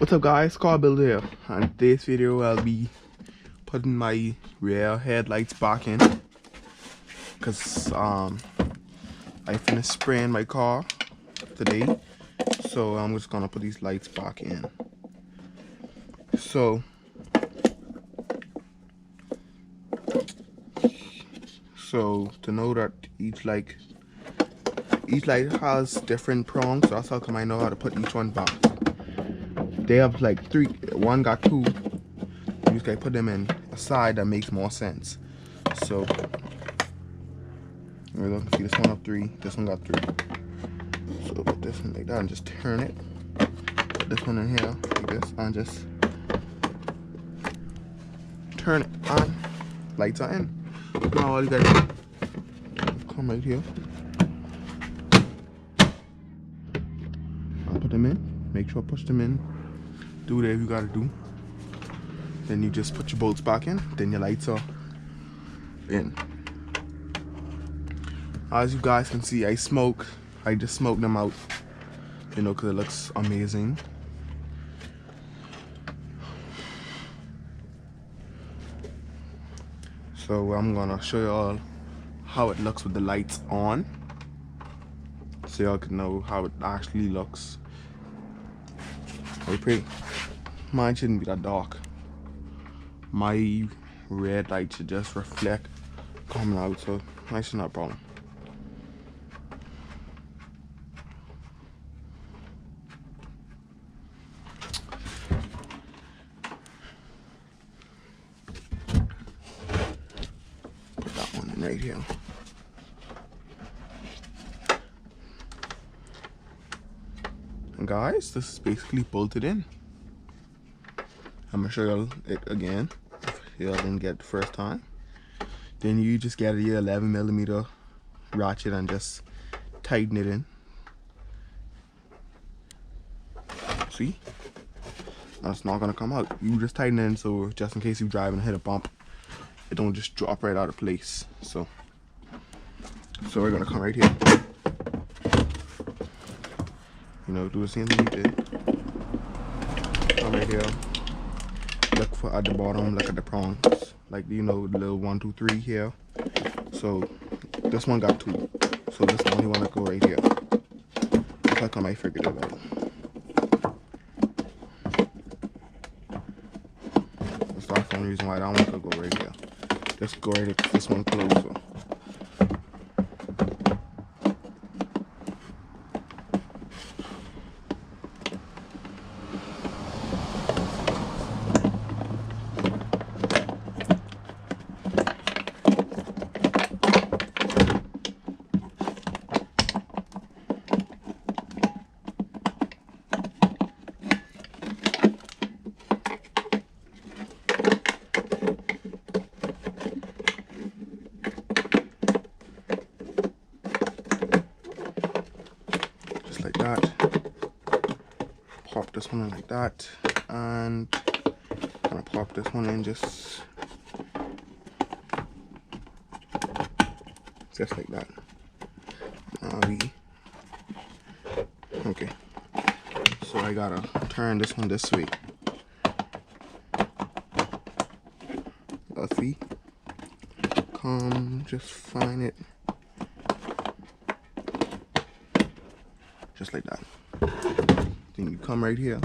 What's up guys, Car Builder here, and today's video I'll be putting my rear headlights back in because I finished spraying my car today, so I'm just gonna put these lights back in. So to know that each light has different prongs, so that's how come I know how to put each one back. They have like three, one got two. You just gotta put them in a side that makes more sense. So we're gonna see this one up three, this one got three. So put this one like that and just turn it. Put this one in here like this and just turn it on. Lights are in. Now all you gotta do, come right here. I'll put them in. Make sure I push them in. Do whatever you gotta do. Then you just put your bolts back in. Then your lights are in. As you guys can see, I just smoked them out, you know, because it looks amazing. So I'm gonna show you all how it looks with the lights on, so y'all can know how it actually looks. Very pretty. Mine shouldn't be that dark. My red light should just reflect coming out, so that's not a problem. Put that one in right here. And guys, this is basically bolted in. I'm gonna show y'all it again if y'all didn't get it the first time. Then you just get your 11mm ratchet and just tighten it in. See? That's not gonna come out. You just tighten it in so just in case you drive and hit a bump, it don't just drop right out of place. So we're gonna come right here. You know, do the same thing you did. Come right here. Look for at the bottom, look at the prongs, like, you know, the little 1, 2, 3 here. So this one got 2, so this one you want to go right here. That's how come I figured it out. That's the only reason why I don't want to go right here. Just go right at this one closer. Like that. Pop this one in like that, and I'm gonna pop this one in just like that. Okay, so I gotta turn this one this way. Let's see. Come, just find it. Just like that. Then you come right here.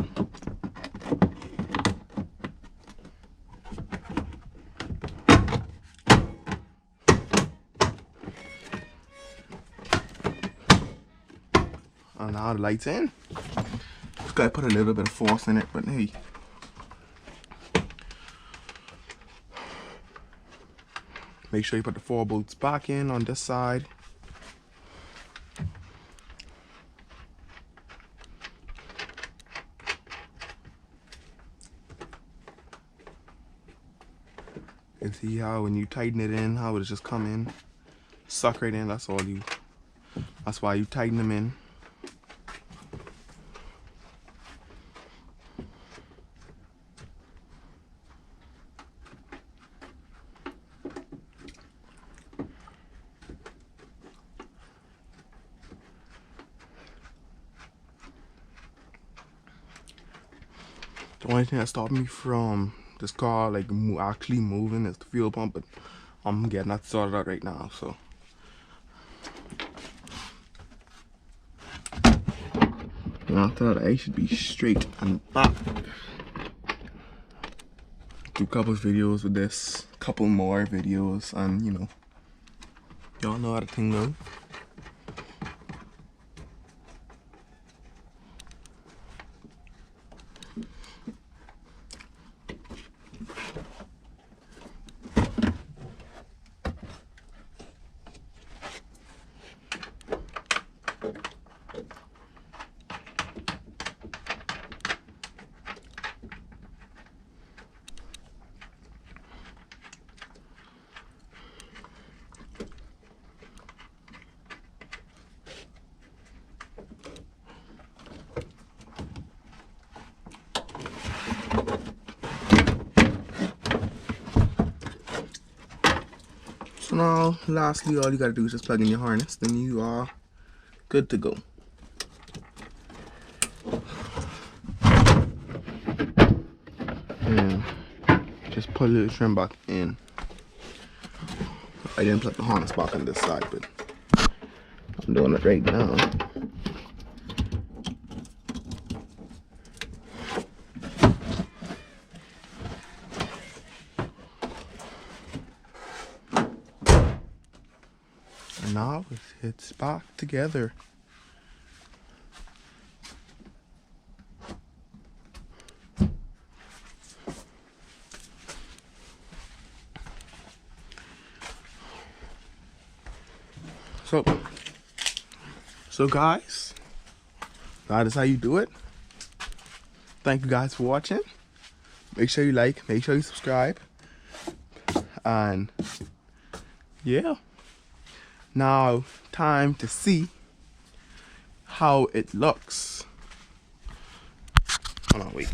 And now the light's in. Just gotta put a little bit of force in it, but hey. Make sure you put the 4 bolts back in on this side. And see how when you tighten it in, how it just come in, suck right in. That's why you tighten them in. The only thing that stopped me from this car like actually moving is the fuel pump, but I'm getting that sorted out right now. So after that, I should be straight and back. Do a couple of videos with this, couple more videos, and you know, y'all know how the thing goes. So now, lastly, all you gotta do is just plug in your harness, then you are good to go. And just put a little trim back in. I didn't put the harness back on this side, but I'm doing it right now. And now it's back together. So guys, that is how you do it. Thank you guys for watching. Make sure you like, make sure you subscribe, and yeah. Now, time to see how it looks. Hold on, wait.